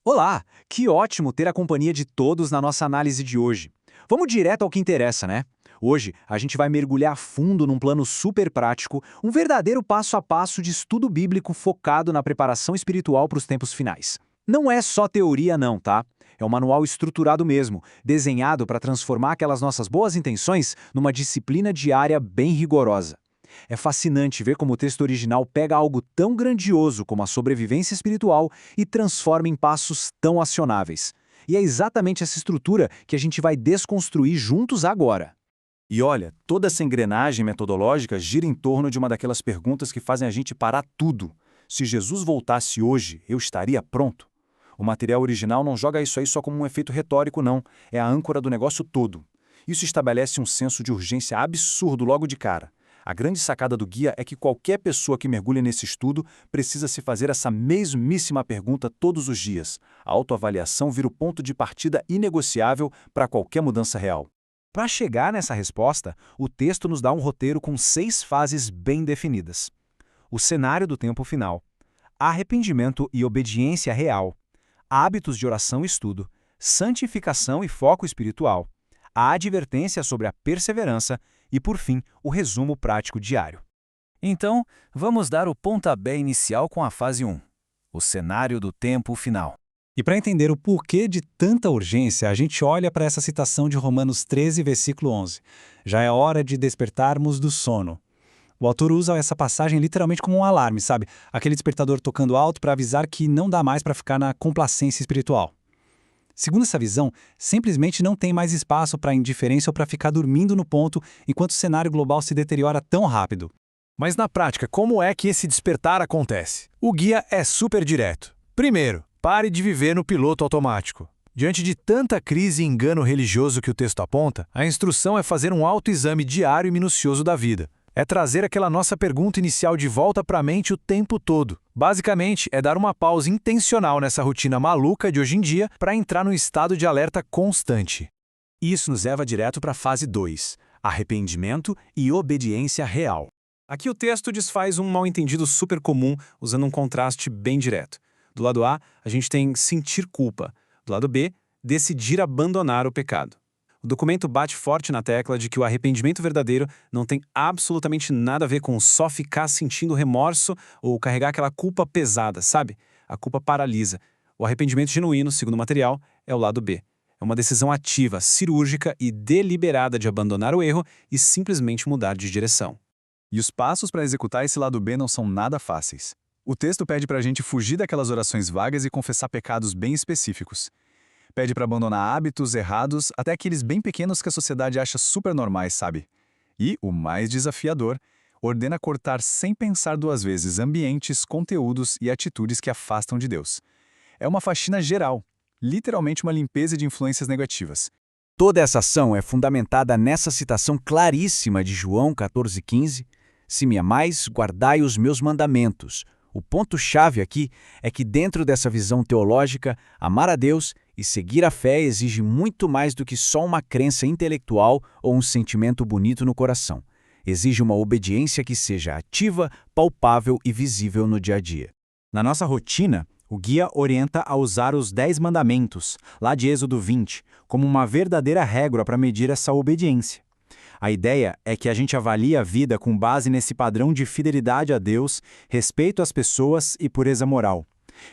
Olá, que ótimo ter a companhia de todos na nossa análise de hoje. Vamos direto ao que interessa, né? Hoje, a gente vai mergulhar fundo num plano super prático, um verdadeiro passo a passo de estudo bíblico focado na preparação espiritual para os tempos finais. Não é só teoria não, tá? É um manual estruturado mesmo, desenhado para transformar aquelas nossas boas intenções numa disciplina diária bem rigorosa. É fascinante ver como o texto original pega algo tão grandioso como a sobrevivência espiritual e transforma em passos tão acionáveis. E é exatamente essa estrutura que a gente vai desconstruir juntos agora. E olha, toda essa engrenagem metodológica gira em torno de uma daquelas perguntas que fazem a gente parar tudo. Se Jesus voltasse hoje, eu estaria pronto? O material original não joga isso aí só como um efeito retórico, não. É a âncora do negócio todo. Isso estabelece um senso de urgência absurdo logo de cara. A grande sacada do guia é que qualquer pessoa que mergulhe nesse estudo precisa se fazer essa mesmíssima pergunta todos os dias. A autoavaliação vira o ponto de partida inegociável para qualquer mudança real. Para chegar nessa resposta, o texto nos dá um roteiro com 6 fases bem definidas. O cenário do tempo final, arrependimento e obediência real, hábitos de oração e estudo, santificação e foco espiritual, a advertência sobre a perseverança e, por fim, o resumo prático diário. Então, vamos dar o pontapé inicial com a fase 1, o cenário do tempo final. E para entender o porquê de tanta urgência, a gente olha para essa citação de Romanos 13, versículo 11. Já é hora de despertarmos do sono. O autor usa essa passagem literalmente como um alarme, sabe? Aquele despertador tocando alto para avisar que não dá mais para ficar na complacência espiritual. Segundo essa visão, simplesmente não tem mais espaço para indiferença ou para ficar dormindo no ponto enquanto o cenário global se deteriora tão rápido. Mas na prática, como é que esse despertar acontece? O guia é super direto. Primeiro, pare de viver no piloto automático. Diante de tanta crise e engano religioso que o texto aponta, a instrução é fazer um autoexame diário e minucioso da vida. É trazer aquela nossa pergunta inicial de volta para a mente o tempo todo. Basicamente, é dar uma pausa intencional nessa rotina maluca de hoje em dia para entrar num estado de alerta constante. Isso nos leva direto para a fase 2, arrependimento e obediência real. Aqui o texto desfaz um mal-entendido super comum usando um contraste bem direto. Do lado A, a gente tem sentir culpa. Do lado B, decidir abandonar o pecado. O documento bate forte na tecla de que o arrependimento verdadeiro não tem absolutamente nada a ver com só ficar sentindo remorso ou carregar aquela culpa pesada, sabe? A culpa paralisa. O arrependimento genuíno, segundo o material, é o lado B. É uma decisão ativa, cirúrgica e deliberada de abandonar o erro e simplesmente mudar de direção. E os passos para executar esse lado B não são nada fáceis. O texto pede para a gente fugir daquelas orações vagas e confessar pecados bem específicos. Pede para abandonar hábitos errados, até aqueles bem pequenos que a sociedade acha super normais, sabe? E, o mais desafiador, ordena cortar sem pensar duas vezes ambientes, conteúdos e atitudes que afastam de Deus. É uma faxina geral, literalmente uma limpeza de influências negativas. Toda essa ação é fundamentada nessa citação claríssima de João 14,15: Se me amais, guardai os meus mandamentos. O ponto-chave aqui é que dentro dessa visão teológica, amar a Deus e seguir a fé exige muito mais do que só uma crença intelectual ou um sentimento bonito no coração. Exige uma obediência que seja ativa, palpável e visível no dia a dia. Na nossa rotina, o guia orienta a usar os 10 mandamentos, lá de Êxodo 20, como uma verdadeira régua para medir essa obediência. A ideia é que a gente avalie a vida com base nesse padrão de fidelidade a Deus, respeito às pessoas e pureza moral.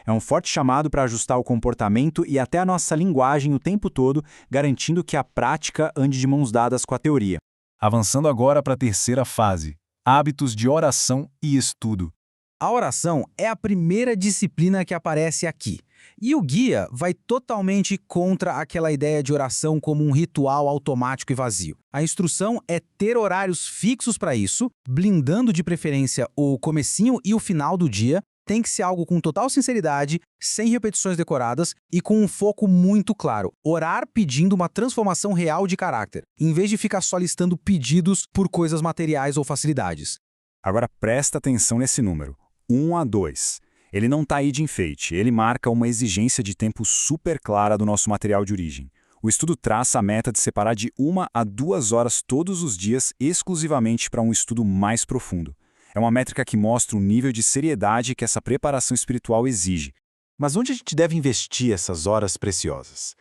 É um forte chamado para ajustar o comportamento e até a nossa linguagem o tempo todo, garantindo que a prática ande de mãos dadas com a teoria. Avançando agora para a terceira fase, hábitos de oração e estudo. A oração é a primeira disciplina que aparece aqui. E o guia vai totalmente contra aquela ideia de oração como um ritual automático e vazio. A instrução é ter horários fixos para isso, blindando de preferência o comecinho e o final do dia. Tem que ser algo com total sinceridade, sem repetições decoradas e com um foco muito claro. Orar pedindo uma transformação real de caráter, em vez de ficar só listando pedidos por coisas materiais ou facilidades. Agora presta atenção nesse número, 1 a 2. Ele não está aí de enfeite, ele marca uma exigência de tempo super clara do nosso material de origem. O estudo traça a meta de separar de 1 a 2 horas todos os dias exclusivamente para um estudo mais profundo. É uma métrica que mostra o nível de seriedade que essa preparação espiritual exige. Mas onde a gente deve investir essas horas preciosas?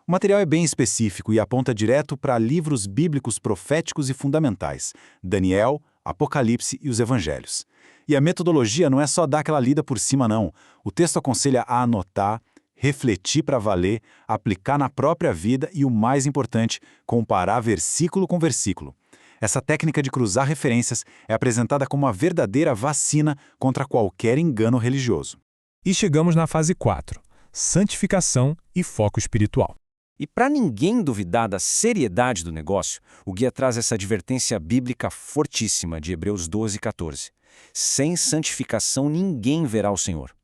O material é bem específico e aponta direto para livros bíblicos proféticos e fundamentais: Daniel, Apocalipse e os Evangelhos. E a metodologia não é só dar aquela lida por cima, não. O texto aconselha a anotar, refletir para valer, aplicar na própria vida e, o mais importante, comparar versículo com versículo. Essa técnica de cruzar referências é apresentada como uma verdadeira vacina contra qualquer engano religioso. E chegamos na fase 4, santificação e foco espiritual. E para ninguém duvidar da seriedade do negócio, o guia traz essa advertência bíblica fortíssima de Hebreus 12:14. Sem santificação ninguém verá o Senhor.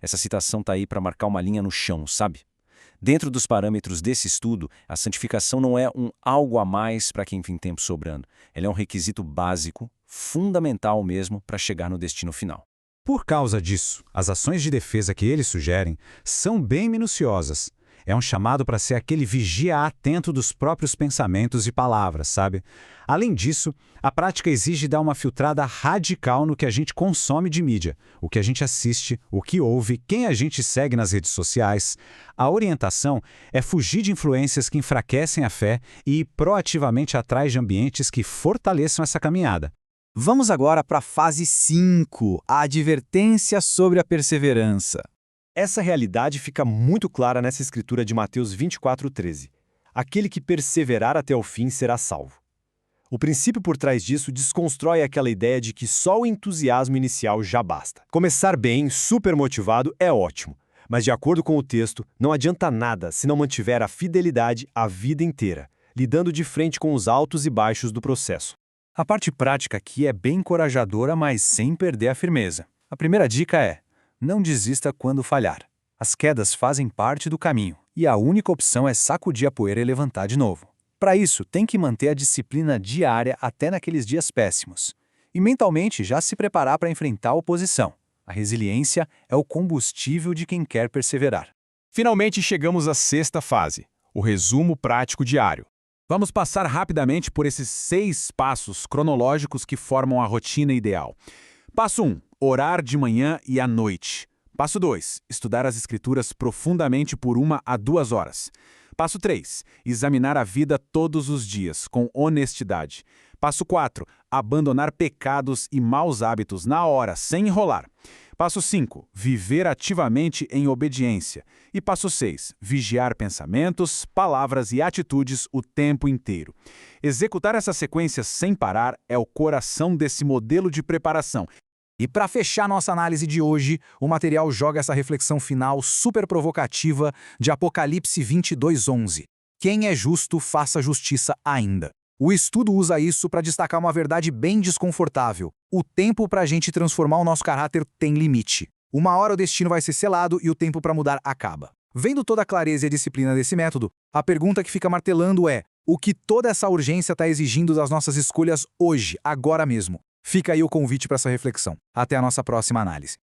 Essa citação está aí para marcar uma linha no chão, sabe? Dentro dos parâmetros desse estudo, a santificação não é um algo a mais para quem tem tempo sobrando. Ela é um requisito básico, fundamental mesmo, para chegar no destino final. Por causa disso, as ações de defesa que eles sugerem são bem minuciosas. É um chamado para ser aquele vigia atento dos próprios pensamentos e palavras, sabe? Além disso, a prática exige dar uma filtrada radical no que a gente consome de mídia, o que a gente assiste, o que ouve, quem a gente segue nas redes sociais. A orientação é fugir de influências que enfraquecem a fé e ir proativamente atrás de ambientes que fortaleçam essa caminhada. Vamos agora para a fase 5, a advertência sobre a perseverança. Essa realidade fica muito clara nessa escritura de Mateus 24:13. Aquele que perseverar até o fim será salvo. O princípio por trás disso desconstrói aquela ideia de que só o entusiasmo inicial já basta. Começar bem, super motivado, é ótimo, mas de acordo com o texto, não adianta nada se não mantiver a fidelidade a vida inteira, lidando de frente com os altos e baixos do processo. A parte prática aqui é bem encorajadora, mas sem perder a firmeza. A primeira dica é: não desista quando falhar. As quedas fazem parte do caminho, e a única opção é sacudir a poeira e levantar de novo. Para isso, tem que manter a disciplina diária até naqueles dias péssimos. E mentalmente já se preparar para enfrentar a oposição. A resiliência é o combustível de quem quer perseverar. Finalmente chegamos à 6ª fase, o resumo prático diário. Vamos passar rapidamente por esses 6 passos cronológicos que formam a rotina ideal. Passo 1. Orar de manhã e à noite. Passo 2. Estudar as Escrituras profundamente por 1 a 2 horas. Passo 3. Examinar a vida todos os dias, com honestidade. Passo 4. Abandonar pecados e maus hábitos na hora, sem enrolar. Passo 5. Viver ativamente em obediência. E passo 6. Vigiar pensamentos, palavras e atitudes o tempo inteiro. Executar essa sequência sem parar é o coração desse modelo de preparação. E para fechar nossa análise de hoje, o material joga essa reflexão final super provocativa de Apocalipse 22:11. Quem é justo, faça justiça ainda. O estudo usa isso para destacar uma verdade bem desconfortável. O tempo para a gente transformar o nosso caráter tem limite. Uma hora o destino vai ser selado e o tempo para mudar acaba. Vendo toda a clareza e a disciplina desse método, a pergunta que fica martelando é: o que toda essa urgência está exigindo das nossas escolhas hoje, agora mesmo? Fica aí o convite para essa reflexão. Até a nossa próxima análise.